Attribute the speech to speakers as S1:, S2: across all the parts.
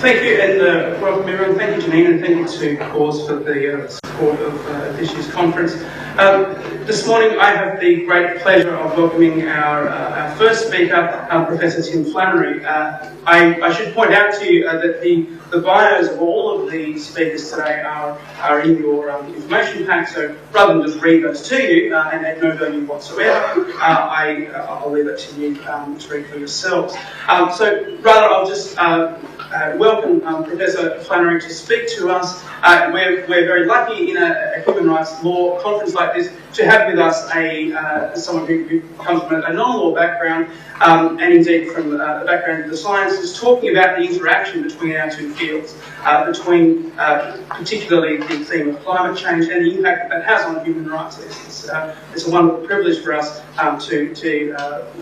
S1: Thank you, and welcome everyone. Thank you, Janine, and thank you to Cause for the support of this year's conference. This morning I have the great pleasure of welcoming our first speaker, Professor Tim Flannery. I should point out to you that the bios of all of the speakers today are in your information pack, so rather than just read those to you and add no value whatsoever, I'll leave it to you to read for yourselves. So rather I'll just welcome Professor Flannery to speak to us. We're very lucky in a human rights law conference like this to have with us someone who comes from a non-law background and indeed from the background of the sciences, talking about the interaction between our two fields, between particularly the theme of climate change and the impact that has on human rights. It's a wonderful privilege for us to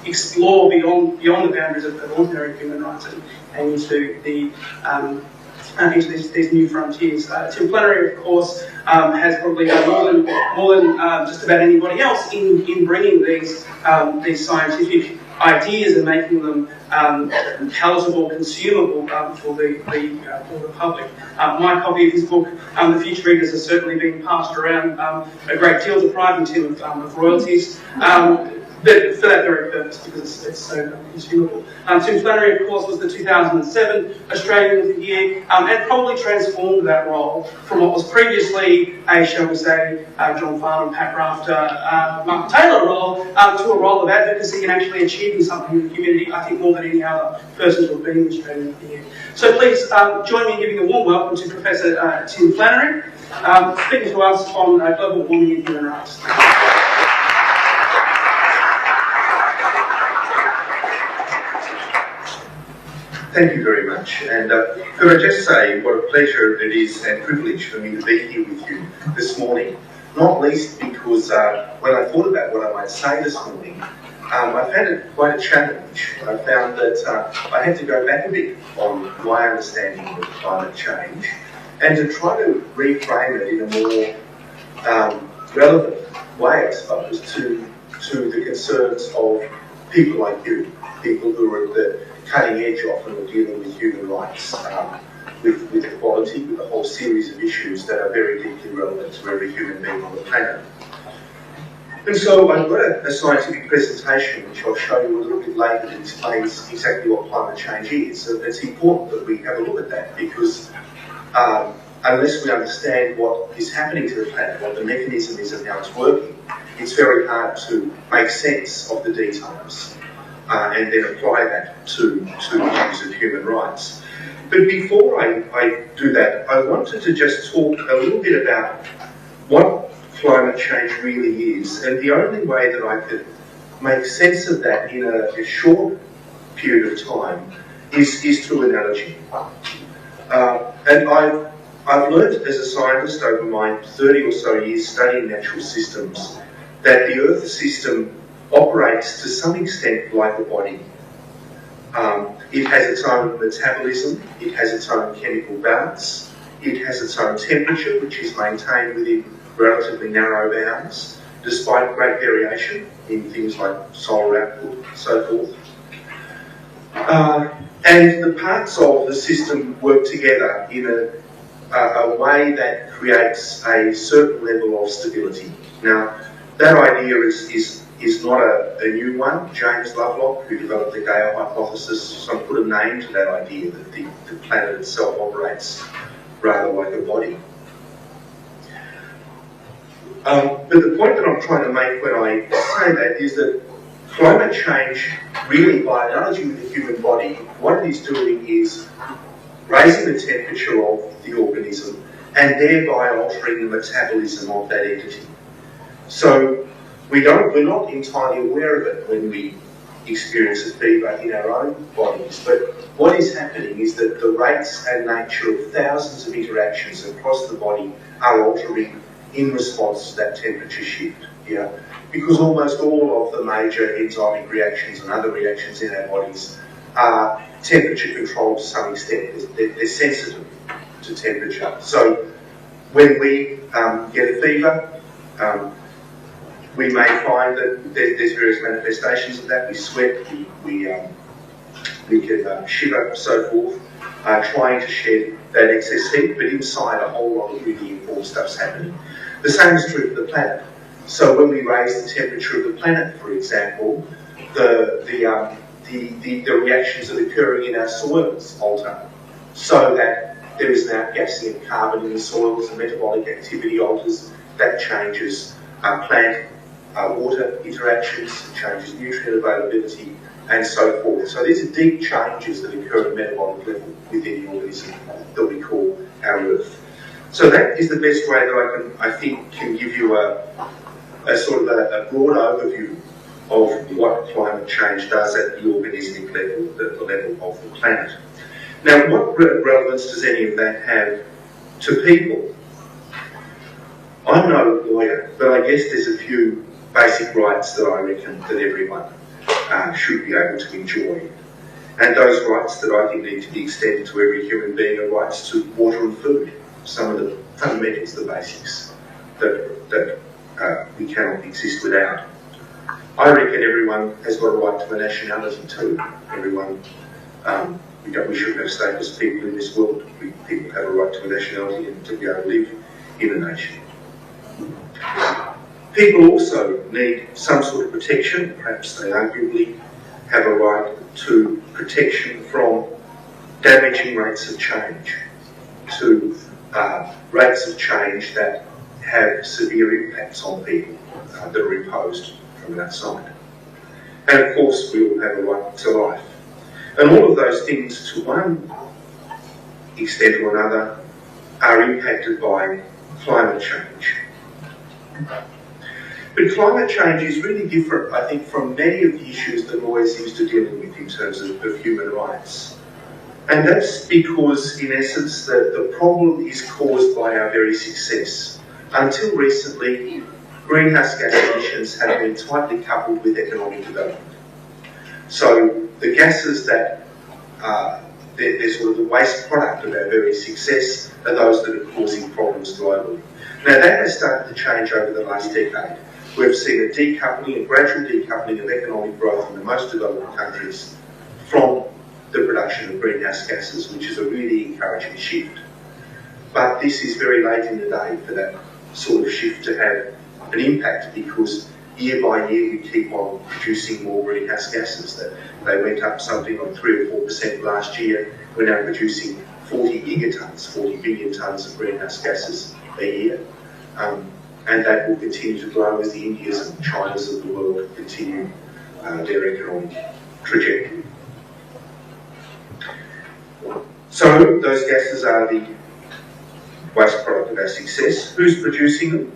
S1: explore beyond the boundaries of ordinary human rights and into these new frontiers. Tim Flannery, of course, has probably done more than just about anybody else in bringing these scientific ideas and making them palatable, consumable for the public. My copy of his book, The Future Readers, has certainly been passed around a great deal, depriving Tim of royalties. But for that very purpose, because it's so consumable. Tim Flannery, of course, was the 2007 Australian of the Year, and probably transformed that role from what was previously a, shall we say, John Farnham, Pat Rafter, Mark Taylor role, to a role of advocacy and actually achieving something in the community, I think more than any other person to have been in the Australian of the Year. So please join me in giving a warm welcome to Professor Tim Flannery, speaking to us on global warming and human rights.
S2: Thank you very much, and could I just say what a pleasure it is and privilege for me to be here with you this morning, not least because when I thought about what I might say this morning, I found it quite a challenge. I found that I had to go back a bit on my understanding of climate change and to try to reframe it in a more relevant way, I suppose, to the concerns of people like you, people who are at the cutting edge often of dealing with human rights, with equality, with a whole series of issues that are very deeply relevant to every human being on the planet. And so I've got a scientific presentation which I'll show you a little bit later that explains exactly what climate change is. So it's important that we have a look at that because unless we understand what is happening to the planet, what the mechanism is and how it's working, it's very hard to make sense of the details. And then apply that to issues of human rights. But before I do that, I wanted to just talk a little bit about what climate change really is. And the only way that I could make sense of that in a short period of time is through analogy. And I've learned as a scientist over my 30 or so years studying natural systems that the Earth system operates to some extent like a body. It has its own metabolism, it has its own chemical balance, it has its own temperature, which is maintained within relatively narrow bounds, despite great variation in things like solar output and so forth. And the parts of the system work together in a way that creates a certain level of stability. Now, that idea is not a new one. James Lovelock, who developed the Gaia hypothesis, sort of put a name to that idea that the planet itself operates rather like a body. But the point that I'm trying to make when I say that is that climate change, really by analogy with the human body, what it is doing is raising the temperature of the organism and thereby altering the metabolism of that entity. So we're not entirely aware of it when we experience a fever in our own bodies, but what is happening is that the rates and nature of thousands of interactions across the body are altering in response to that temperature shift. Yeah? Because almost all of the major enzymic reactions and other reactions in our bodies are temperature controlled to some extent. They're sensitive to temperature. So when we get a fever, we may find that there's various manifestations of that. We sweat, we we can shiver, so forth, trying to shed that excess heat, but inside a whole lot of really important stuff's happening. The same is true for the planet. So when we raise the temperature of the planet, for example, the reactions that are occurring in our soils alter, so that there is an outgassing of carbon in the soils, and metabolic activity alters, that changes plant water interactions, changes nutrient availability, and so forth. So these are deep changes that occur at a metabolic level within the organism that we call our Earth. So that is the best way that I think can give you a sort of a broad overview of what climate change does at the organismic level, the level of the planet. Now, what relevance does any of that have to people? I'm no lawyer, but I guess there's a few basic rights that I reckon that everyone should be able to enjoy. And those rights that I think need to be extended to every human being are rights to water and food, some of the fundamentals, the basics that we cannot exist without. I reckon everyone has got a right to a nationality too. Everyone, we shouldn't have stateless people in this world. People have a right to a nationality and to be able to live in a nation. People also need some sort of protection. Perhaps they arguably have a right to protection from damaging rates of change, to rates of change that have severe impacts on people that are imposed from outside. And of course, we all have a right to life. And all of those things, to one extent or another, are impacted by climate change. But climate change is really different, I think, from many of the issues that lawyers used to dealing with in terms of human rights. And that's because, in essence, the problem is caused by our very success. Until recently, greenhouse gas emissions have been tightly coupled with economic development. So the gases that they're sort of the waste product of our very success are those that are causing problems globally. Now that has started to change over the last decade. We've seen a decoupling, a gradual decoupling of economic growth in the most developed countries from the production of greenhouse gases, which is a really encouraging shift. But this is very late in the day for that sort of shift to have an impact, because year by year we keep on producing more greenhouse gases. That they went up something like 3 or 4% last year. We're now producing 40 gigatons, 40 billion tonnes of greenhouse gases a year. And that will continue to grow as the Indias and Chinas of the world continue their economic trajectory. So those gases are the waste product of our success. Who's producing them?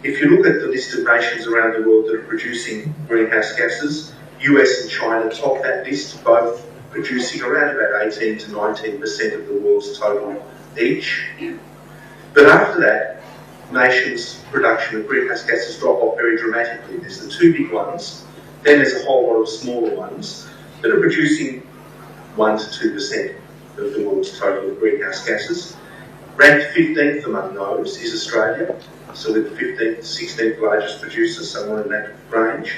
S2: If you look at the list of nations around the world that are producing greenhouse gases, US and China top that list, both producing around about 18 to 19% of the world's total each. But after that, nations' production of greenhouse gases drop off very dramatically. There's the two big ones, then there's a whole lot of smaller ones that are producing 1 to 2% of the world's total of greenhouse gases. Ranked 15th among those is Australia, so we're the 15th, 16th largest producer, somewhere in that range.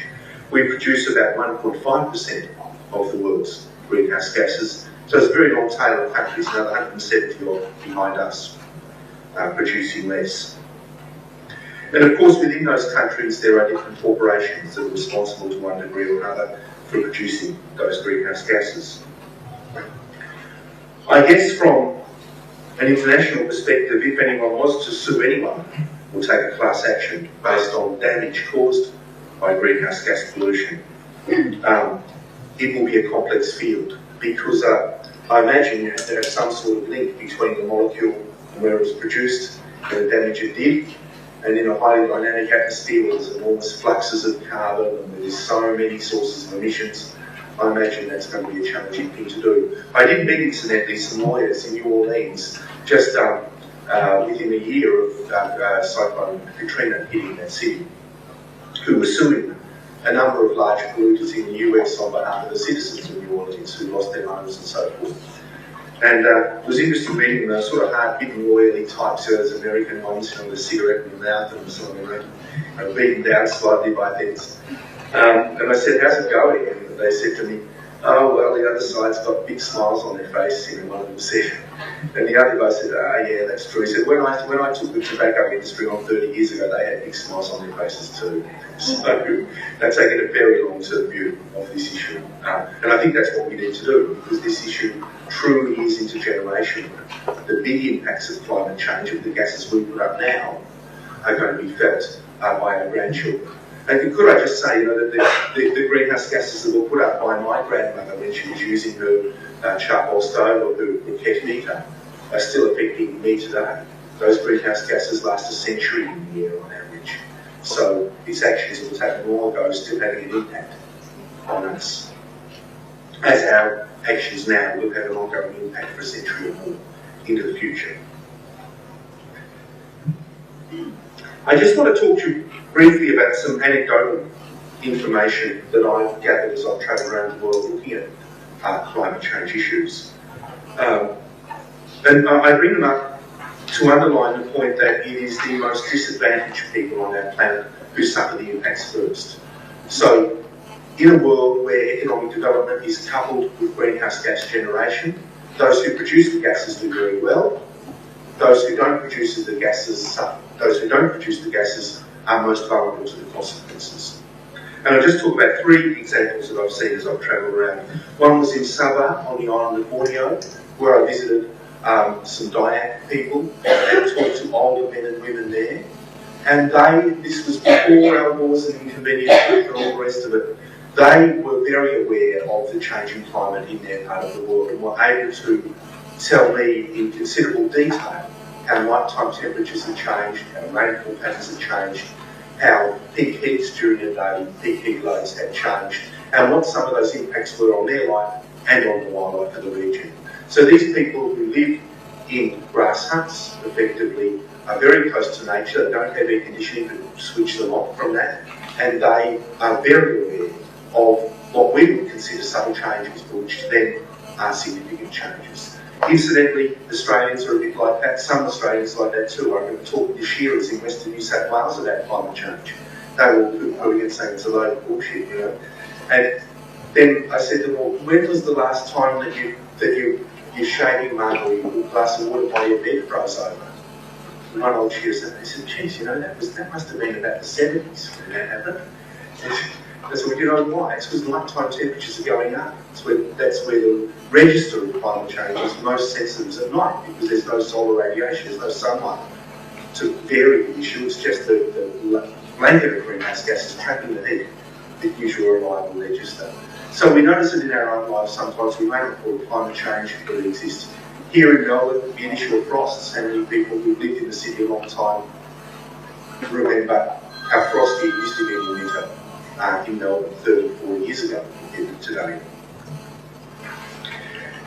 S2: We produce about 1.5% of the world's greenhouse gases, so it's a very long tail of countries, another 170 odd behind us, producing less. And of course, within those countries, there are different corporations that are responsible to one degree or another for producing those greenhouse gases. I guess from an international perspective, if anyone was to sue anyone, or take a class action based on damage caused by greenhouse gas pollution, it will be a complex field, because I imagine you have to have some sort of link between the molecule and where it was produced and the damage it did. And in a highly dynamic atmosphere, there's enormous fluxes of carbon and there's so many sources of emissions. I imagine that's going to be a challenging thing to do. I did meet, incidentally, some lawyers in New Orleans just within a year of Cyclone Katrina hitting that city, who were suing a number of large polluters in the US on behalf of the citizens of New Orleans who lost their homes and so forth. And it was interesting meeting them, sort of hard-hitting, lawyerly types, those American ones, with a cigarette in their mouth and sort of beaten down slightly by things. And I said, how's it going? And they said to me, Oh, well, the other side's got big smiles on their face, one of them said. And the other guy said, yeah, that's true. He said, when I took the tobacco industry on 30 years ago, they had big smiles on their faces too. So they're taking a very long-term view of this issue. And I think that's what we need to do, because this issue truly is intergenerational. The big impacts of climate change of the gases we put up now are going to be felt by our grandchildren. And could I just say, that the greenhouse gases that were put up by my grandmother when she was using her charcoal stove or her briquette heater are still affecting me today. Those greenhouse gases last a century in the air on average. So these actions that was happening a while ago are still having an impact on us. As our actions now will have an ongoing impact for a century or more into the future. I just want to talk to you briefly about some anecdotal information that I've gathered as I've travelled around the world looking at climate change issues. And I bring them up to underline the point that it is the most disadvantaged people on our planet who suffer the impacts first. So, in a world where economic development is coupled with greenhouse gas generation, those who produce the gases do very well. Those who don't produce the gases suffer. Those who don't produce the gases are most vulnerable to the consequences. And I'll just talk about 3 examples that I've seen as I've travelled around. One was in Sabah on the island of Borneo, where I visited some Dayak people and talked to older men and women there. And this was before our wars and inconvenience and all the rest of it, they were very aware of the changing climate in their part of the world and were able to tell me in considerable detail how nighttime temperatures have changed, how rainfall patterns have changed, how peak heats during the day, peak heat loads have changed, and what some of those impacts were on their life and on the wildlife of the region. So these people who live in grass huts, effectively, are very close to nature. They don't have air conditioning to switch them off from that, and they are very aware of what we would consider subtle changes, but which to them are significant changes. Incidentally, Australians are a bit like that. Some Australians like that too. I'm going to talk to the shearers in Western New South Wales about climate change. They were all poo-pooing and saying it's a load of bullshit, And then I said to them, well, when was the last time that you're shaving mug or your glass of water by your bed froze over? And one old shearer said, geez, that must have been about the 70s when that happened. I said, well, you know why? It's because nighttime temperatures are going up. That's where the register of climate change is most sensitive at night, because there's no solar radiation, there's no sunlight to vary the issue. It's just the blanket of greenhouse gases trapping the heat that gives you a reliable register. So we notice it in our own lives sometimes. We may not call it climate change, but it exists. Here in Melbourne, the initial frosts, how many people who've lived in the city a long time remember how frosty it used to be in the winter in Melbourne 30 or 40 years ago compared to today.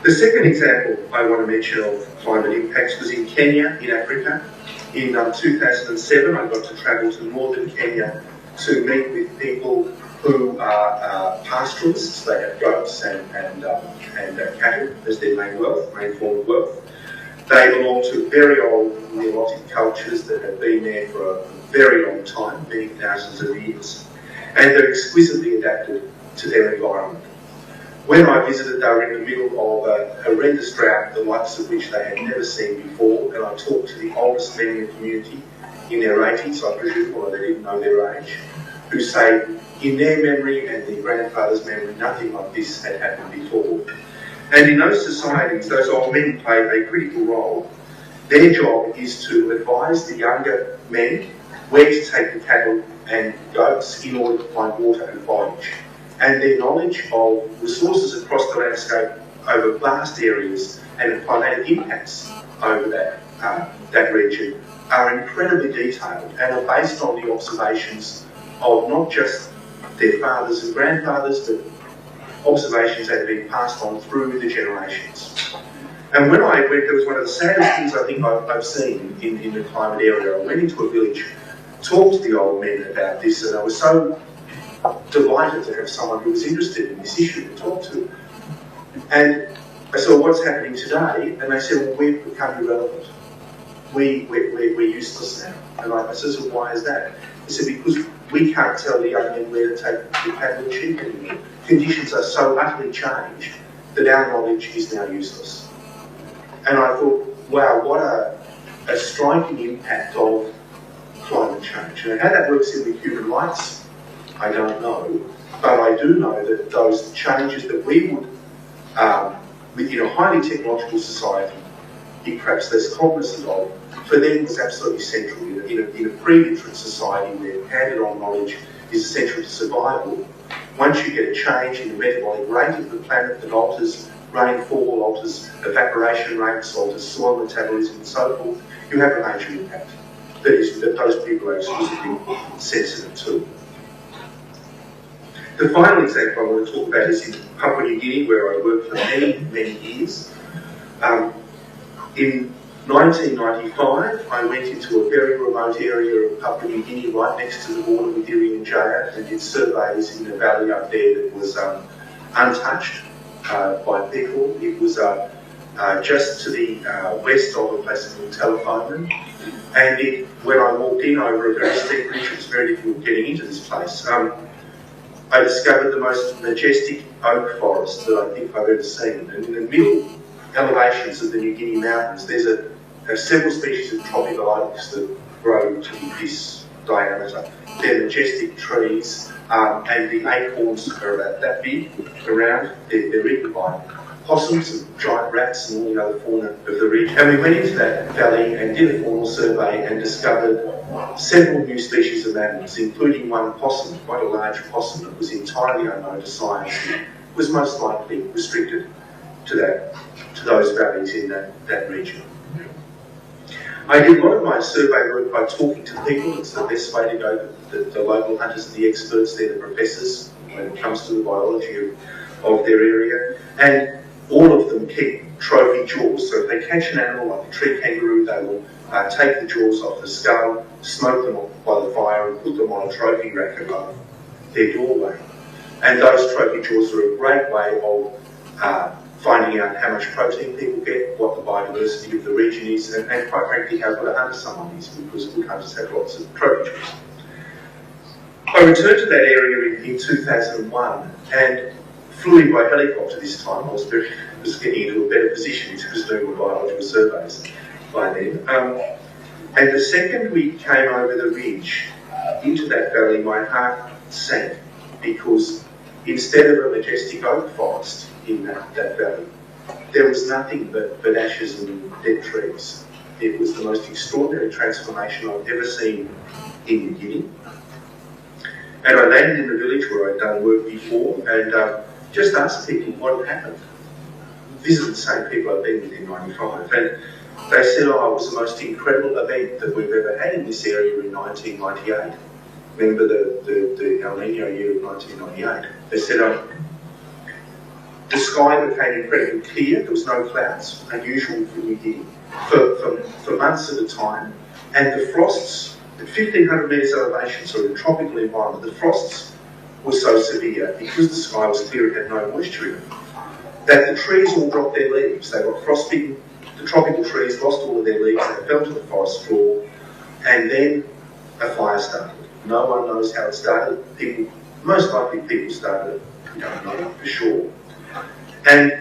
S2: The second example I want to mention of climate impacts was in Kenya, in Africa. In 2007, I got to travel to northern Kenya to meet with people who are pastoralists. They have goats and cattle as their main form of wealth. They belong to very old Nilotic cultures that have been there for a very long time, many thousands of years, and they're exquisitely adapted to their environment. When I visited, they were in the middle of a horrendous drought, the likes of which they had never seen before, and I talked to the oldest men in the community, in their 80s, I presume, although they didn't know their age, who say, in their memory and their grandfather's memory, nothing like this had happened before. And in those societies, those old men play a critical role. Their job is to advise the younger men where to take the cattle and goats in order to find water and forage. And their knowledge of resources across the landscape over vast areas and climatic impacts over that region are incredibly detailed and are based on the observations of not just their fathers and grandfathers, but observations that have been passed on through the generations. And when I went, it was one of the saddest things I think I've seen in the climate area. I went into a village, talked to the old men about this, and I was so delighted to have someone who was interested in this issue to talk to. And I said, well, what's happening today? And they said, well, we've become irrelevant. We're useless now. And I said, so why is that? They said, because we can't tell the young men where to take the cattle and sheep anymore. Conditions are so utterly changed that our knowledge is now useless. And I thought, wow, what a striking impact of climate change. Now, how that works in the human rights, I don't know, but I do know that those changes that we would, within a highly technological society, be perhaps less cognizant of, for them was absolutely central. In a pre-literate society where handed-on knowledge is essential to survival, once you get a change in the metabolic rate of the planet that alters rainfall, alters evaporation rates, alters soil metabolism and so forth, you have a major impact that those people are exclusively sensitive to. The final example I want to talk about is in Papua New Guinea, where I worked for many, many years. In 1995, I went into a very remote area of Papua New Guinea, right next to the border with Irian Jaya, and did surveys in a valley up there that was untouched by people. It was just to the west of a place called Telephone, and when I walked in over a very steep ridge, it was very difficult getting into this place. I discovered the most majestic oak forest that I think I've ever seen, and in the middle elevations of the New Guinea mountains, there are several species of tropical oaks that grow to this diameter. They're majestic trees, and the acorns are about that big around. They're eaten by possums and giant rats and all the other fauna of the region. And we went into that valley and did a faunal survey and discovered several new species of mammals, including one possum, quite a large possum that was entirely unknown to science and was most likely restricted to those valleys in that region. I did a lot of my survey work by talking to people. It's the best way to go. The local hunters and the experts, they're the professors when it comes to the biology of their area. And all of them keep trophy jaws. So if they catch an animal like a tree kangaroo, they will take the jaws off the skull, smoke them by the fire, and put them on a trophy rack above their doorway. And those trophy jaws are a great way of finding out how much protein people get, what the biodiversity of the region is, and quite frankly how good a hunter someone is, because good hunters have lots of trophy jaws. I returned to that area in 2001 and flew in by helicopter this time. I was getting into a better position to doing my biological surveys by then. And the second we came over the ridge into that valley, my heart sank, because instead of a majestic oak forest in that valley, there was nothing but ashes and dead trees. It was the most extraordinary transformation I've ever seen in New Guinea. And I landed in the village where I'd done work before and just asked people what had happened. These are the same people I've been with in 95. And they said, oh, it was the most incredible event that we've ever had in this area in 1998. Remember the El Nino year of 1998? They said, the sky became incredibly clear, there was no clouds, unusual for New Guinea, for months at a time. And the frosts, at 1,500 metres elevation, so in a tropical environment, the frosts were so severe, because the sky was clear, it had no moisture in it, that the trees all dropped their leaves. They got frostbitten, the tropical trees lost all of their leaves, they fell to the forest floor, and then a fire started. No one knows how it started. Most likely people started it, we don't know for sure. And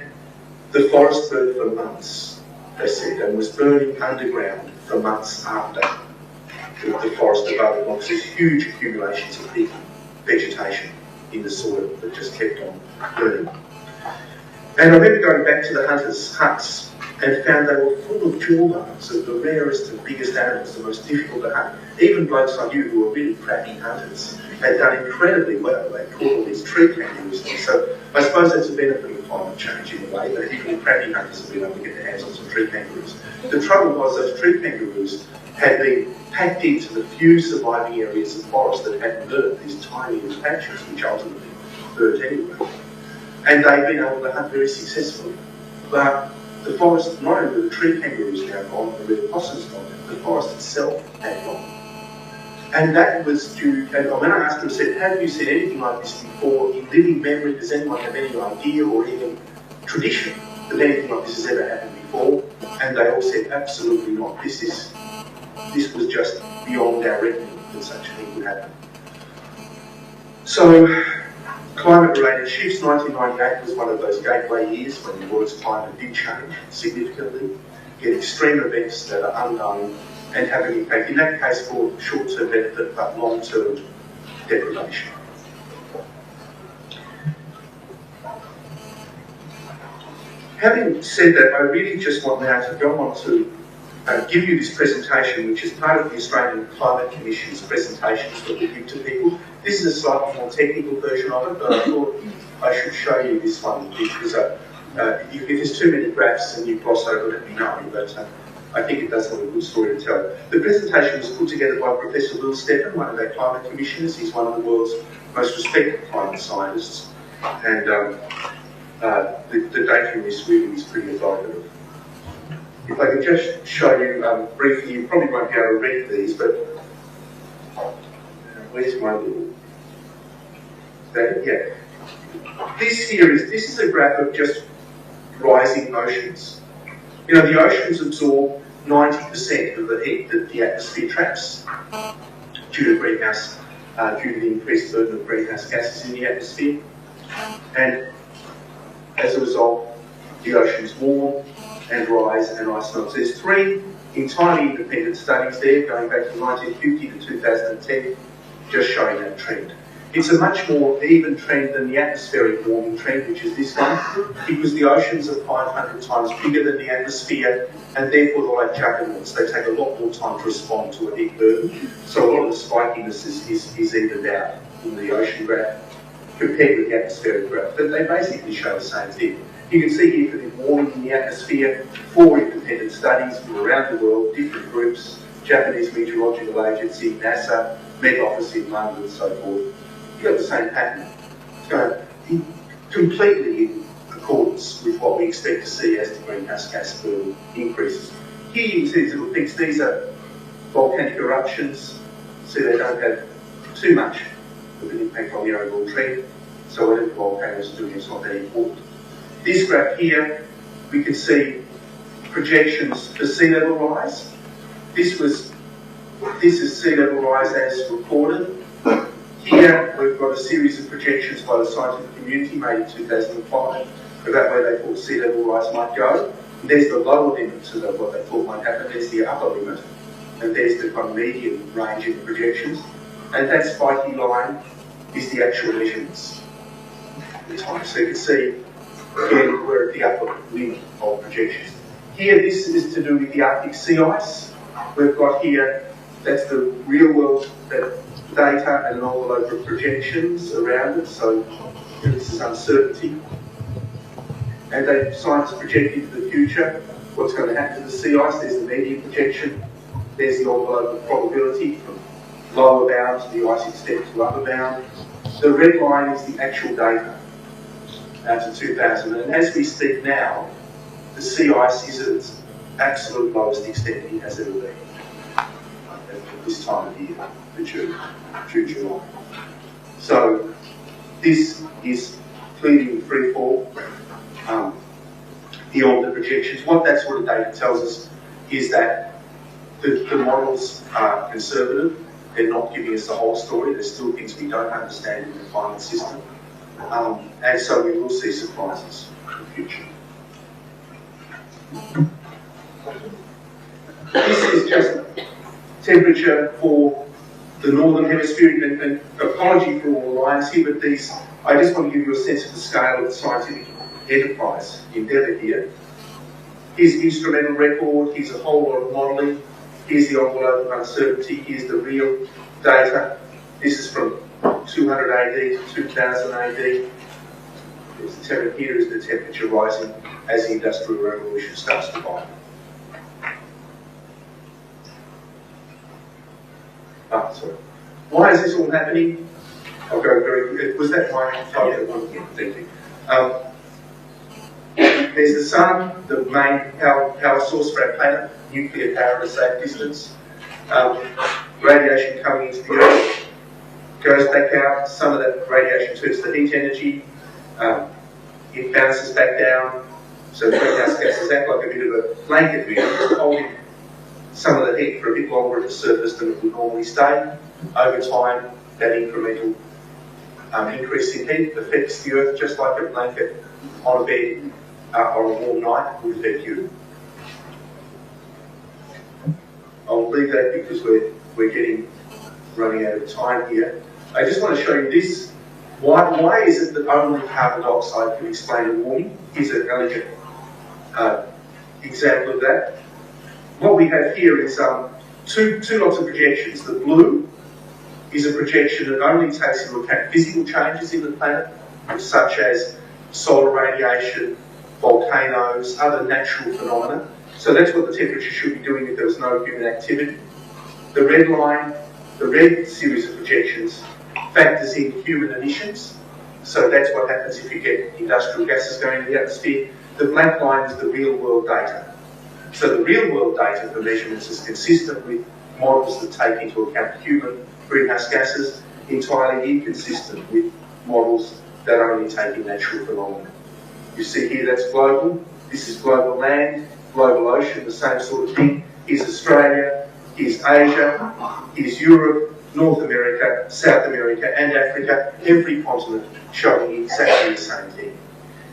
S2: the forest burned for months, they said, and was burning underground for months after the forest above it. Because there's huge accumulations of big vegetation in the soil that just kept on burning. And I remember going back to the hunters' huts and found they were full of jawbones of the rarest and biggest animals, the most difficult to hunt. Even blokes I knew who were really crappy hunters had done incredibly well. They caught all these tree kangaroos. So I suppose that's a benefit of climate change in a way, that even crappy hunters have been able to get their hands on some tree kangaroos. The trouble was those tree kangaroos had been packed into the few surviving areas of forest that hadn't burnt, these tiny little patches which ultimately burnt anyway. And they've been able to hunt very successfully. But the forest, not only were the tree kangaroos now gone, the red possums gone, the forest itself had gone. And that was due, and when I asked them, I said, have you seen anything like this before in living memory? Does anyone have any idea or even tradition that anything like this has ever happened before? And they all said, absolutely not. This was just beyond our reckoning that such a thing would happen. So, climate-related shifts, 1998 was one of those gateway years when the world's climate did change significantly, get extreme events that are unknown and have an impact, in that case for short-term benefit but long-term degradation. Having said that, I really just want now to go on to give you this presentation, which is part of the Australian Climate Commission's presentations that we give to people. This is a slightly more technical version of it, but I thought I should show you this one because if there's too many graphs and you gloss over, let me know, but I think it does have a good story to tell. The presentation was put together by Professor Will Steffen, one of our climate commissioners. He's one of the world's most respected climate scientists, and the data in this really is pretty authoritative. If I could just show you briefly, you probably won't be able to read these, but where's my little? Yeah. This is a graph of just rising oceans. You know, the oceans absorb 90% of the heat that the atmosphere traps due to the increased burden of greenhouse gases in the atmosphere. And as a result, the oceans warm and rise and ice melts. There's 3 entirely independent studies there going back from 1950 to 2010 just showing that trend. It's a much more even trend than the atmospheric warming trend, which is this one, because the oceans are 500 times bigger than the atmosphere and therefore they're like juggernauts. They take a lot more time to respond to a heat burden. So a lot of the spikiness is evened out in the ocean graph compared with the atmospheric graph. But they basically show the same thing. You can see here for the warming in the atmosphere, 4 independent studies from around the world, different groups, Japanese Meteorological Agency, NASA, Met Office in London and so forth. You've got the same pattern. It's going completely in accordance with what we expect to see as the greenhouse gas burden increases. Here you can see these little peaks. These are volcanic eruptions, so they don't have too much of an impact on the overall trend. So whatever volcanoes are doing is not that important. This graph here, we can see projections for sea level rise. This is sea level rise as recorded. Here we've got a series of projections by the scientific community made in 2005 about where they thought sea level rise might go. And there's the lower limit to what they thought might happen. There's the upper limit, and there's the kind of median range in the projections. And that spiky line is the actual measurements at the time. So you can see again, we're at the upper limit of projections. Here, this is to do with the Arctic sea ice. We've got here, that's the real world data and an envelope of projections around it. So this is uncertainty. And scientists project into the future what's going to happen to the sea ice. There's the median projection. There's the envelope of probability from lower bound to the ice extent to upper bound. The red line is the actual data out to 2000. And as we speak now, the sea ice is at its absolute lowest extent it has ever been at this time of year, for June, July. So this is clearly in free fall beyond the projections. What that sort of data tells us is that the models are conservative. They're not giving us the whole story. There's still things we don't understand in the climate system. And so we will see surprises in the future. This is just temperature for the northern hemisphere, and apology for all the lines here, but these, I just want to give you a sense of the scale of the scientific enterprise endeavour here. Here's the instrumental record, here's a whole lot of modelling, here's the envelope of uncertainty, here's the real data. This is from 200 AD to 2000 AD. Here is the temperature rising as the Industrial Revolution starts to bind. Sorry. Why is this all happening? I'll go very quickly. Was that my photo? Yeah, thank you. There's the sun, the main power source for our planet, nuclear power at a safe distance. Radiation coming into the Earth, goes back out. Some of that radiation turns to heat energy. It bounces back down. So greenhouse gases act like a bit of a blanket really, holding some of the heat for a bit longer at the surface than it would normally stay. Over time, that incremental increase in heat affects the Earth just like a blanket on a bed on a warm night would affect you. I'll leave that because we're running out of time here. I just want to show you this. Why is it that only carbon dioxide can explain warming? Here's an elegant example of that. What we have here is two lots of projections. The blue is a projection that only takes into account physical changes in the planet, such as solar radiation, volcanoes, other natural phenomena. So that's what the temperature should be doing if there was no human activity. The red line, the red series of projections, factors in human emissions. So that's what happens if you get industrial gases going into the atmosphere. The black line is the real world data. So the real world data for measurements is consistent with models that take into account human greenhouse gases, entirely inconsistent with models that only take in natural phenomena. You see here that's global. This is global land, global ocean, the same sort of thing. Here's Australia, here's Asia, here's Europe, North America, South America and Africa, every continent showing exactly the same thing.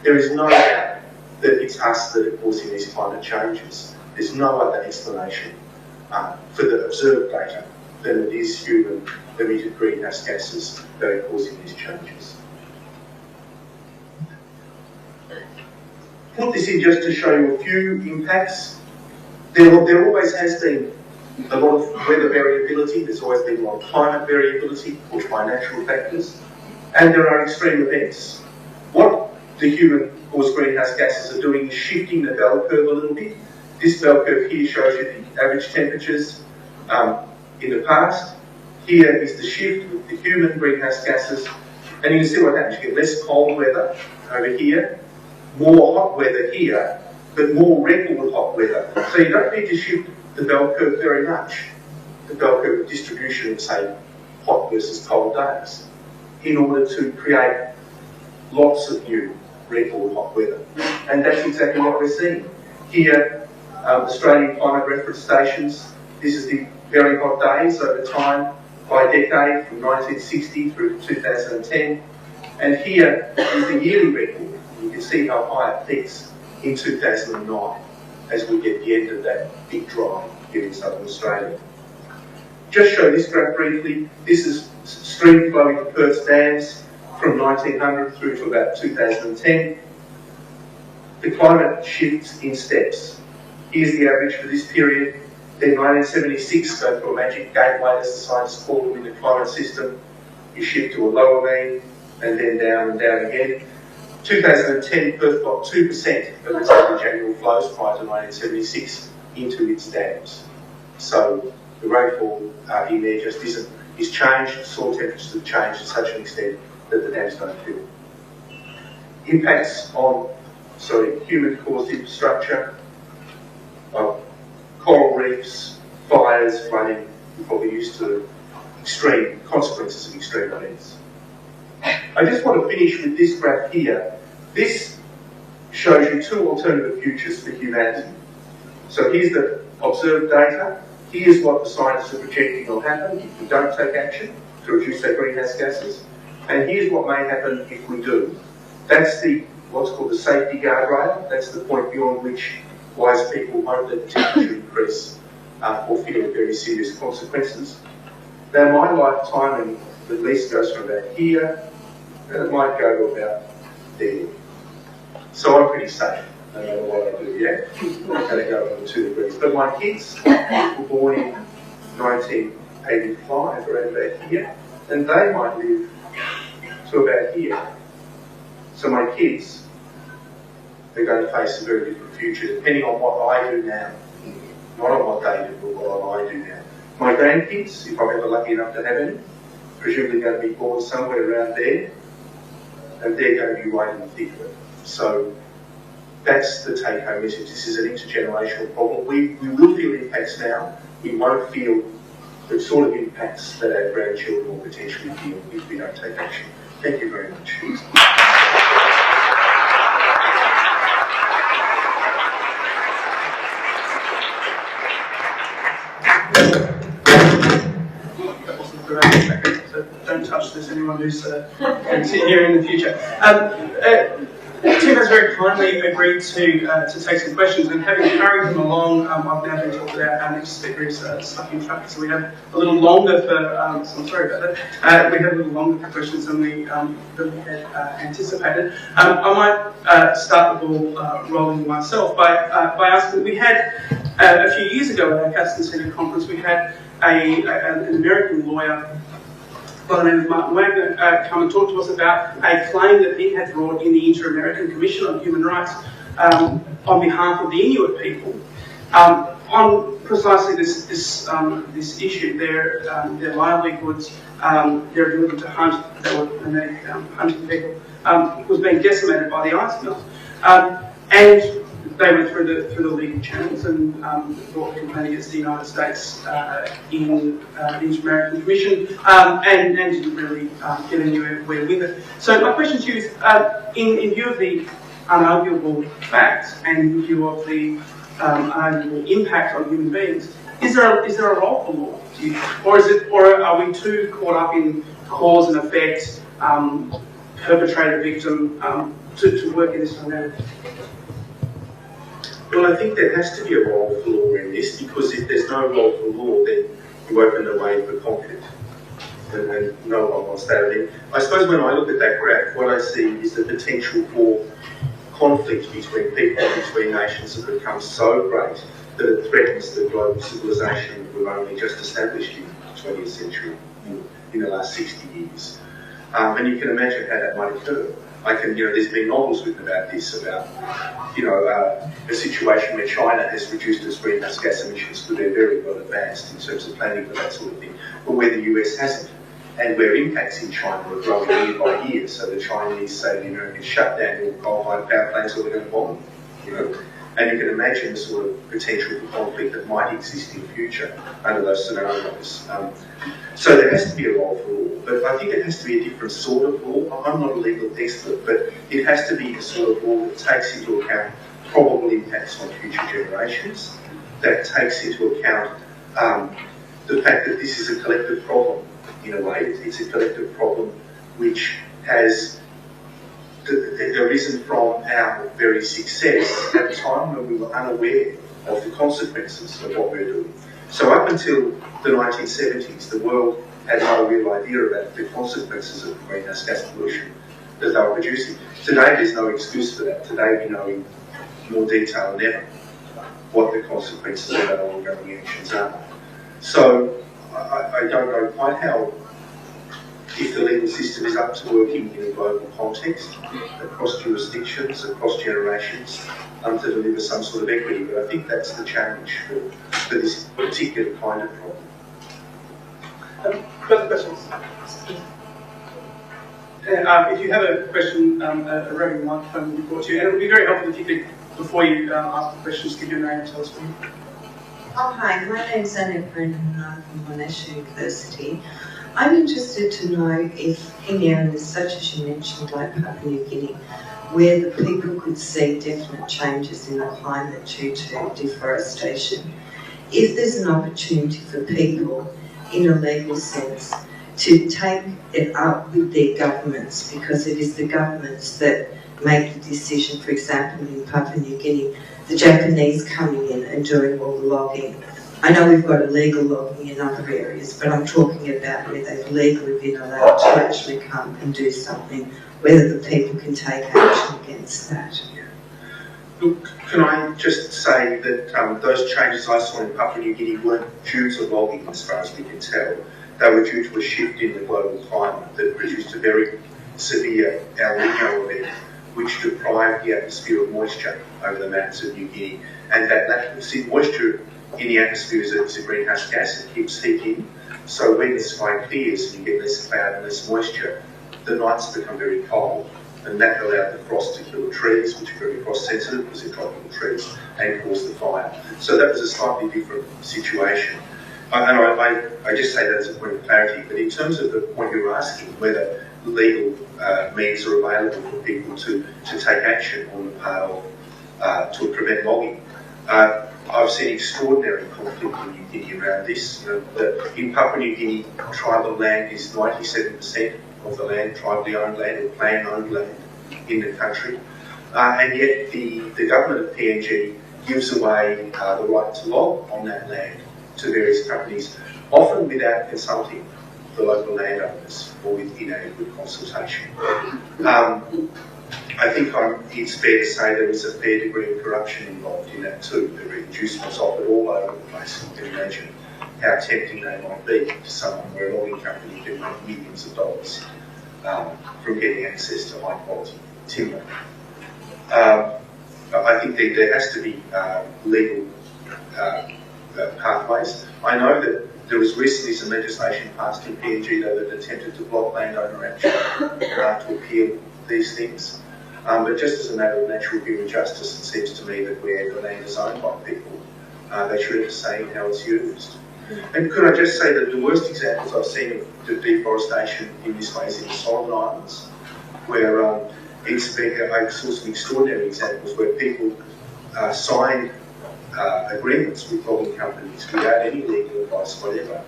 S2: There is no doubt that it's us that are causing these climate changes. There's no other explanation for the observed data than it is human emitted greenhouse gases that are causing these changes. Put this in just to show you a few impacts. There always has been a lot of weather variability, there's always been a lot of climate variability caused by natural factors, and there are extreme events. What the human-caused greenhouse gases are doing is shifting the bell curve a little bit. This bell curve here shows you the average temperatures in the past. Here is the shift with the human greenhouse gases, and you can see what happens. You get less cold weather over here, more hot weather here, but more record hot weather. So you don't need to shift the bell curve very much, the bell curve distribution of, say, hot versus cold days, in order to create lots of new record hot weather. And that's exactly what we're seeing. Here, Australian climate reference stations, this is the very hot days over time by decade from 1960 through to 2010. And here is the yearly record. You can see how high it peaks in 2009 as we get the end of that big dry here in southern Australia. Just show this graph briefly. This is stream flowing to Perth's dams from 1900 through to about 2010. The climate shifts in steps. Here's the average for this period. Then 1976 go through a magic gateway, as the scientists call it, in the climate system. You shift to a lower mean and then down and down again. 2010, Perth got 2% of its average annual flows prior to 1976 into its dams. So the rainfall in there just is changed, soil temperatures have changed to such an extent that the dams don't fill. Impacts on, human-caused infrastructure, coral reefs, fires, flooding. We're probably used to extreme consequences of extreme events. I just want to finish with this graph here. This shows you two alternative futures for humanity. So here's the observed data. Here's what the scientists are projecting will happen if we don't take action to reduce our greenhouse gases. And here's what may happen if we do. That's what's called the safety guardrail. That's the point beyond which wise people won't let the temperature increase or feel very serious consequences. Now my lifetime at least goes from about here, and it might go to about there. So I'm pretty safe, no matter what I do, yeah? I'm not going to go over 2 degrees. But my kids were born in 1985, around about here, and they might live to about here. So my kids, they're going to face a very different future, depending on what I do now. Not on what they do, but what I do now. My grandkids, if I'm ever lucky enough to have any, presumably going to be born somewhere around there, and they're going to be right in the thick of it. So that's the take-home message. This is an intergenerational problem. We will feel impacts now. We won't feel the sort of impacts that our grandchildren will potentially feel if we don't take action. Thank you very much. That wasn't the right. So don't touch the
S1: as anyone who's here in the future. Tim has very kindly agreed to take some questions, and having carried them along, I've now been told that our next speaker is stuck in traffic, so we have a little longer for. So I'm sorry about that. We have a little longer for questions than we had anticipated. I might start the ball rolling myself by asking. We had a few years ago at our Castan Senior Conference, we had an American lawyer by the name of Martin Wagner come and talk to us about a claim that he had brought in the Inter-American Commission on Human Rights on behalf of the Inuit people on precisely this issue. Their livelihoods, their ability to hunt, hunting people, was being decimated by the ice melt. And they went through the legal channels and brought a complaint against the United States in the Inter-American Commission and didn't really get anywhere with it. So my question to you is, in view of the unarguable facts and in view of the unarguable impact on human beings, is there a role for law, do you think? Or are we too caught up in cause and effect, perpetrator victim, to work in this dynamic?
S2: Well, I think there has to be a role for law in this, because if there's no role for law, then you open the way for conflict. And no one wants that. I suppose when I look at that graph, what I see is the potential for conflict between people, between nations, that becomes so great that it threatens the global civilization that we've only just established in the 20th century, in the last 60 years. And you can imagine how that might occur. There's been novels written about this, about, a situation where China has reduced its greenhouse gas emissions, because they're very well advanced in terms of planning for that sort of thing, but where the US hasn't, and where impacts in China are growing year by year. So the Chinese say the Americans shut down all coal-fired power plants, or they're going to bomb them, And you can imagine the sort of potential for conflict that might exist in the future under those scenarios. So there has to be a role for law, but I think it has to be a different sort of law. I'm not a legal expert, but it has to be a sort of law that takes into account probable impacts on future generations, that takes into account the fact that this is a collective problem. In a way, it's a collective problem which has arisen from our very success at a time when we were unaware of the consequences of what we're doing. So up until the 1970s, the world had no real idea about the consequences of greenhouse gas pollution that they were producing. Today, there's no excuse for that. Today, we know in more detail than ever what the consequences of our ongoing actions are. So I don't know quite how, if the legal system is up to working in a global context, across jurisdictions, across generations, to deliver some sort of equity. But I think that's the challenge for this particular kind of problem.
S1: Further questions? If you have a question, a roving microphone will be brought to you. And it would be very helpful if you could, before you ask the questions, give your name and tell us who you are.
S3: Oh, hi, my name's Anna Brennan and I'm from Monash University. I'm interested to know if in areas such as you mentioned, like Papua New Guinea, where the people could see definite changes in the climate due to deforestation, if there's an opportunity for people, in a legal sense, to take it up with their governments, because it is the governments that make the decision. For example, in Papua New Guinea, the Japanese coming in and doing all the logging. I know we've got illegal logging in other areas, but I'm talking about where they've legally been allowed to actually come and do something, whether the people can take action against that.
S2: Look, can I just say that those changes I saw in Papua New Guinea weren't due to logging, as far as we can tell. They were due to a shift in the global climate that produced a very severe El Niño event, which deprived the atmosphere of moisture over the mountains of New Guinea. And that lack of moisture in the atmosphere is a greenhouse gas that keeps heat in. So when the sky clears and you get less cloud and less moisture, the nights become very cold. And that allowed the frost to kill the trees, which are very frost sensitive because they're tropical trees, and cause the fire. So that was a slightly different situation. I just say that as a point of clarity, but in terms of the point you're asking, whether legal means are available for people to take action on the part of to prevent logging, I've seen extraordinary conflict in New Guinea around this. In Papua New Guinea, tribal land is 97% of the land, tribally owned land or clan owned land in the country. And yet the government of PNG gives away the right to log on that land to various companies, often without consulting the local landowners or with inadequate consultation. I think it's fair to say there is a fair degree of corruption involved in that too. There are inducements offered all over the place. You can imagine how tempting they might be to someone where a logging company can make millions of dollars from getting access to high quality timber. I think that there has to be legal pathways. I know that there was recently some legislation passed in PNG though that attempted to block landowner action to appeal these things. But just as a matter of natural human justice, it seems to me that where the land is owned by people, they should have a say in how it's used. And could I just say that the worst examples I've seen of deforestation in this way is in the Solomon Islands, where I saw some extraordinary examples where people signed agreements with logging companies without any legal advice, whatever.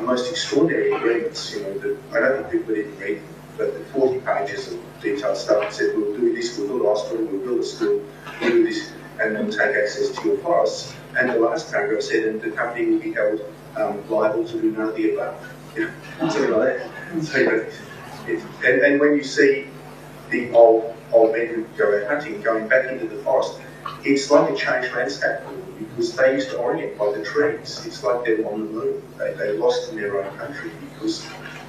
S2: Most extraordinary agreements, that I don't think people didn't read them, but the 40 pages of detailed stuff that said, we'll do this, we'll build a hospital, we'll build a school, we'll do this, and we'll take access to your forests. And the last paragraph said, and the company will be held liable to do none of the above. Something like that. So, and when you see the old men who go out hunting going back into the forest, it's like a changed landscape because they used to orient by the trees. It's like they're on the moon. They lost in their own country because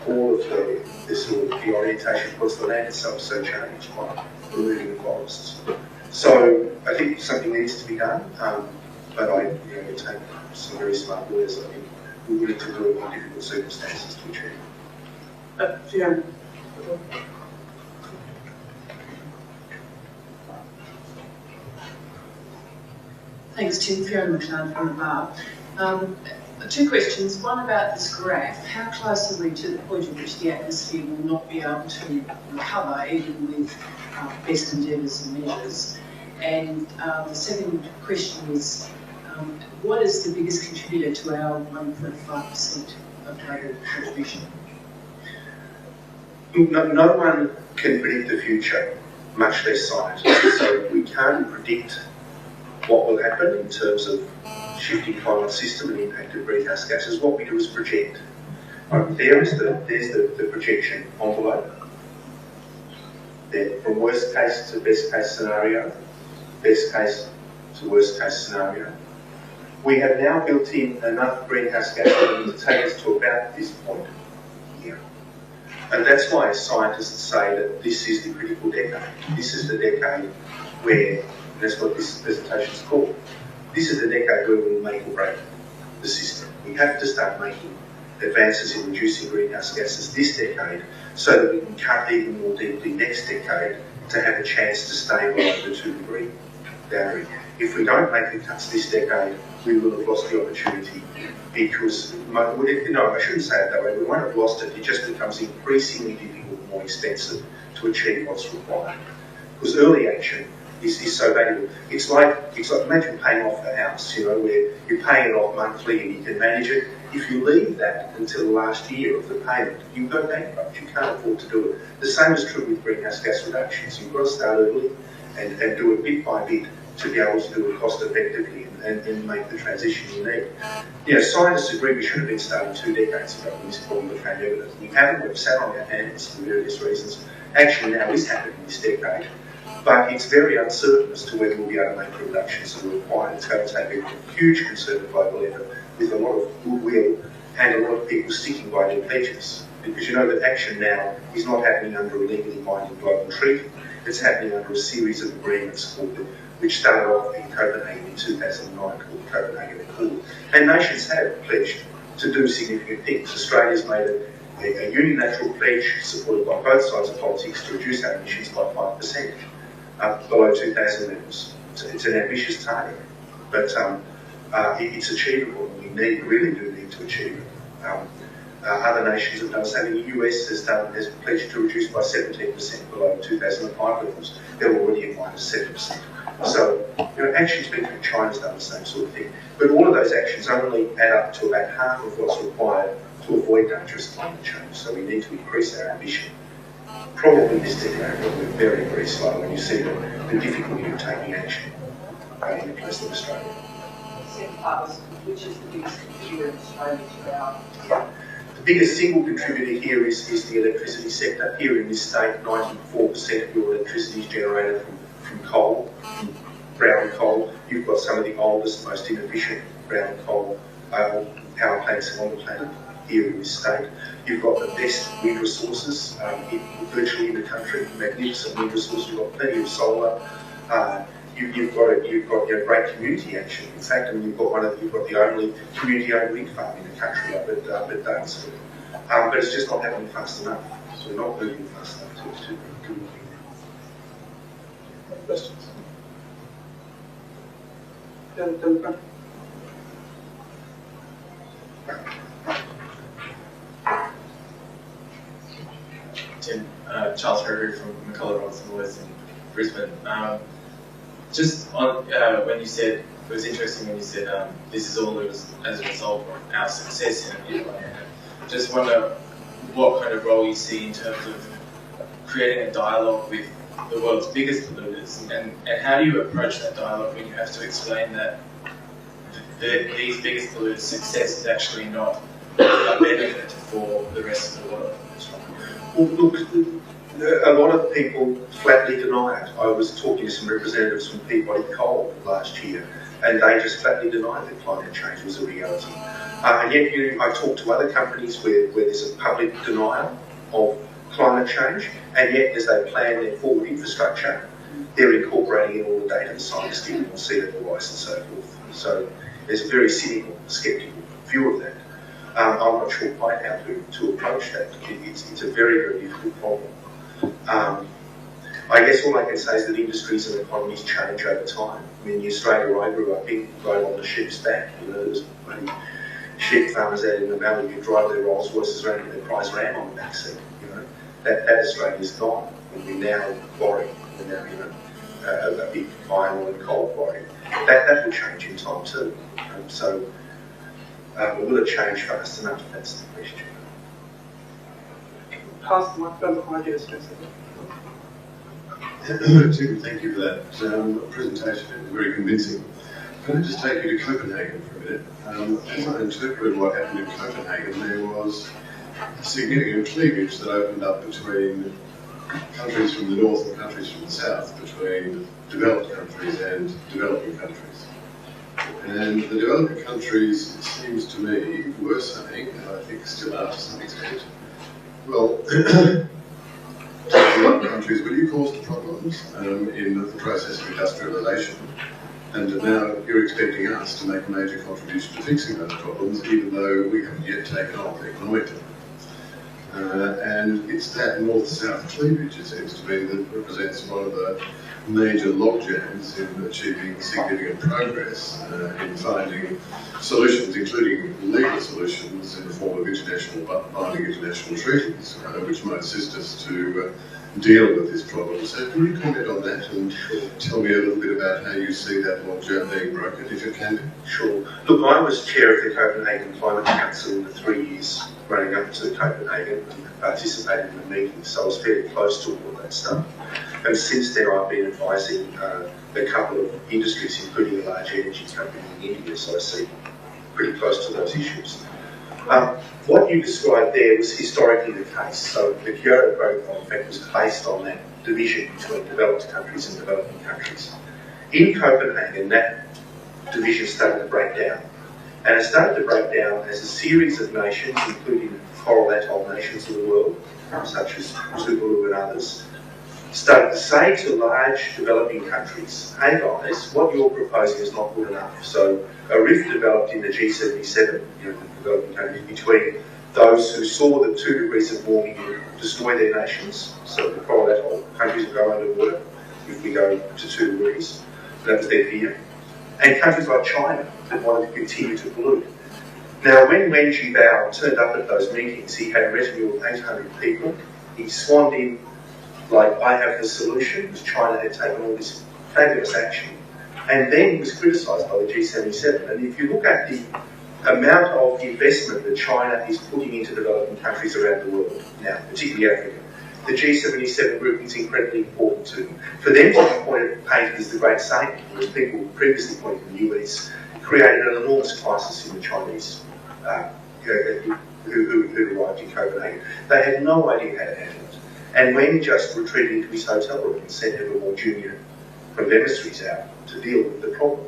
S2: all of the orientation towards the land itself so changed by removing the forests. So I think something needs to be done, but I would take some very smart lawyers, I think, who are willing to do it in difficult circumstances to achieve.
S1: Fiona.
S4: Thanks, Tim. Fiona McLeod from the Bar. Two questions. One about this graph. How close are we to the point at which the atmosphere will not be able to recover, even with best endeavours and measures? And the second question is, what is the biggest contributor to our 1.5% of global contribution?
S2: No one can predict the future, much less scientists. So we can't predict what will happen in terms of shifting climate system and impact of greenhouse gases. What we do is project. There's the projection envelope. Then from worst case to best case scenario, best case to worst case scenario. We have now built in enough greenhouse gas to take us to about this point here. And that's why scientists say that this is the critical decade. This is the decade where, and that's what this presentation is called, this is the decade where we will make or break the system. We have to start making advances in reducing greenhouse gases this decade so that we can cut even more deeply next decade to have a chance to stay below the 2-degree boundary. If we don't make the cuts this decade, we will have lost the opportunity because, I shouldn't say it that way, we won't have lost it, it just becomes increasingly difficult and more expensive to achieve what's required. Because early action is so valuable. It's like imagine paying off a house, where you're paying it off monthly and you can manage it. If you leave that until the last year of the payment, you go bankrupt. You can't afford to do it. The same is true with greenhouse gas reductions. You've got to start early and do it bit by bit to be able to do it cost effectively and make the transition you need. Scientists agree we should have been starting 2 decades ago when this problem became evident. We haven't. We've sat on our hands for various reasons. Action now is happening this decade. But it's very uncertain as to whether we'll be able to make the reductions that are required. It's going to take a huge concerted global effort with a lot of goodwill and a lot of people sticking by their pledges. Because that action now is not happening under a legally binding global treaty. It's happening under a series of agreements which started off in Copenhagen in 2009 called the Copenhagen Accord. And nations have pledged to do significant things. Australia's made a unilateral pledge supported by both sides of politics to reduce our emissions by 5%. Below 2000 levels. It's an ambitious target, but it's achievable. We really do need to achieve it. Other nations have done the same. The US has pledged to reduce by 17% below 2005 levels. They're already at -7%. So, actions being taken. China's done the same sort of thing. But all of those actions only add up to about half of what's required to to avoid dangerous climate change. So we need to increase our ambition. Probably this decade, but we're very, very slow, and you see the difficulty of taking action in a place like Australia.
S4: Which is the biggest contributor in Australia to our...
S2: The biggest single contributor here is the electricity sector. Here in this state, 94% of your electricity is generated from coal, from brown coal. You've got some of the oldest, most inefficient brown coal power plants on the planet here in this state. You've got the best wind resources virtually in the country, magnificent wind resources. You've got plenty of solar. You've got great community action. In fact, you've got the only community-owned wind farm in the country up at Dartmouth. But it's just not happening fast enough. So we're not moving fast enough to move. Questions?
S5: Tim, Charles Gregory from McCullough Robinson Lawyers in Brisbane. Just on when you said, it was interesting when you said this is all as a result of our success in Melbourne. Just wonder what kind of role you see in terms of creating a dialogue with the world's biggest polluters, and how do you approach that dialogue when you have to explain that these biggest polluters' success is actually not a benefit for the rest of the world?
S2: Well, look, a lot of people flatly deny it. I was talking to some representatives from Peabody Coal last year, and they just flatly denied that climate change was a reality. And yet, I talk to other companies where there's a public denial of climate change, and yet as they plan their forward infrastructure, they're incorporating in all the data, the science giving, sea level rise and so forth. So there's a very cynical, sceptical view of that. I'm not sure quite how to approach that. It's a very, very difficult problem. I guess all I can say is that industries and economies change over time. I mean, the Australia I grew up in rode on the sheep's back. There was many sheep farmers out in the valley who drive their Rolls Royces around with their prize ram on the back seat. That Australia's gone. And we're now quarry. We're now, a big iron ore and coal quarry. That will change in time too. Will it change fast enough? That's the question.
S1: Pass the microphone behind you, Spencer.
S6: Tim, thank you for that presentation. It was very convincing. Can I just take you to Copenhagen for a minute? As I interpreted what happened in Copenhagen, there was significant cleavage that opened up between countries from the north and countries from the south, between developed countries and developing countries. And the developing countries, it seems to me, were saying, and I think still are to some extent, well, developed countries, will you cause the problems in the process of industrialisation? And now you're expecting us to make a major contribution to fixing those problems, even though we haven't yet taken off economically. And it's that north-south cleavage, it seems to me, that represents one of the major logjams in achieving significant progress in finding solutions, including legal solutions in the form of binding international treaties, which might assist us to deal with this problem. So can you comment on that and tell me a little bit about how you see that logjam being broken, if you can?
S2: Sure. Look, I was chair of the Copenhagen Climate Council in the 3 years running up to Copenhagen and participated in the meetings, so I was fairly close to all of that stuff. And since then I've been advising a couple of industries, including a large energy company in India, so I see pretty close to those issues. What you described there was historically the case. So the Kyoto Protocol, in fact, was based on that division between developed countries and developing countries. In Copenhagen, that division started to break down. And it started to break down as a series of nations, including coral atoll nations of the world, such as Tuvalu and others, started to say to large developing countries, hey guys, what you're proposing is not good enough. So a rift developed in the G77, the developing countries, between those who saw that 2 degrees of warming would destroy their nations, so the coral atoll countries will go underwater if we go to 2 degrees. That was their fear. And countries like China that wanted to continue to pollute. Now, when Wen Jiabao turned up at those meetings, he had a retinue of 800 people. He swanned in like, I have the solution, because China had taken all this fabulous action. And then he was criticised by the G77. And if you look at the amount of investment that China is putting into developing countries around the world now, particularly Africa. The G77 group is incredibly important to them. For them to be painted as the great saint, as people previously pointed to the US, created an enormous crisis in the Chinese who arrived in Copenhagen. They had no idea how to handle it. And Wen just retreated into his hotel room and sent ever more junior emissaries out to deal with the problem.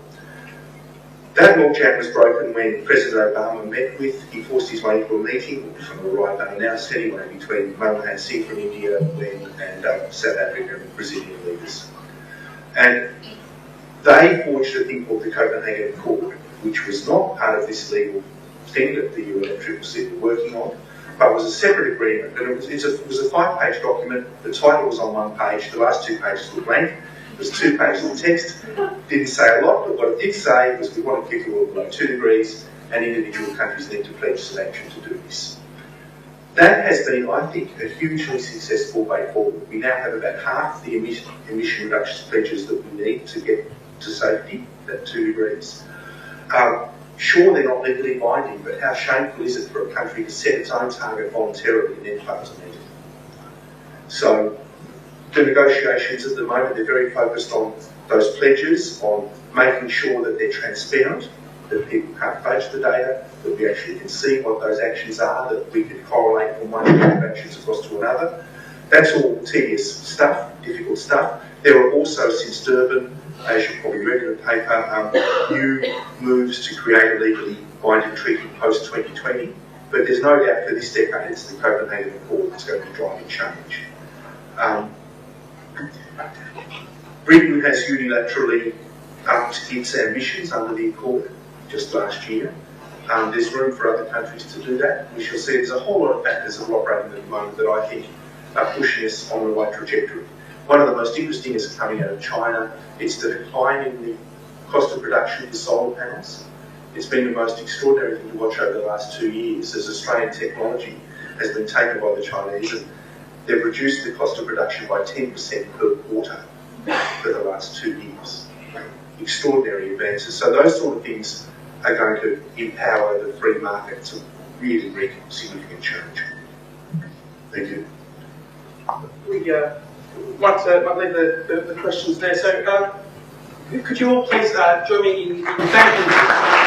S2: That logjam was broken when President Obama met with, he forced his way into a meeting, from the right unannounced anyway, between Manmohan Singh from India, Wen, and South Africa and Brazilian leaders. And they forged a thing called the Copenhagen Accord, which was not part of this legal thing that the UNFCCC were working on, but was a separate agreement. And it was a 5-page document. The title was on one page, the last 2 pages were blank. It was 2 pages of text. Didn't say a lot, but what it did say was we want to keep the world below 2 degrees, and individual countries need to pledge some action to do this. That has been, I think, a hugely successful way forward. We now have about half the emission reduction pledges that we need to get to safety at 2 degrees. Sure, they're not legally binding, but how shameful is it for a country to set its own target voluntarily and then fail to meet it? So the negotiations at the moment, they're very focused on those pledges, on making sure that they're transparent, that people can't fudge the data, that we actually can see what those actions are, that we can correlate from one group of actions across to another. That's all tedious stuff, difficult stuff. There are also, since Durban, as you probably read in the paper, new moves to create a legally binding treaty post-2020. But there's no doubt for this decade it's the Copenhagen Accord that's going to be driving change. Britain has unilaterally upped its ambitions under the Accord just last year. There's room for other countries to do that. We shall see. There's a whole lot of factors that are operating at the moment that I think are pushing us on the right trajectory. One of the most interesting is coming out of China. It's the decline in the cost of production for solar panels. It's been the most extraordinary thing to watch over the last 2 years as Australian technology has been taken by the Chinese, and they've reduced the cost of production by 10% per quarter for the last 2 years. Extraordinary advances. So those sort of things are going to empower the free market to really wreak significant change.
S6: Thank you.
S1: We might leave the questions there. So could you all please join me in thanking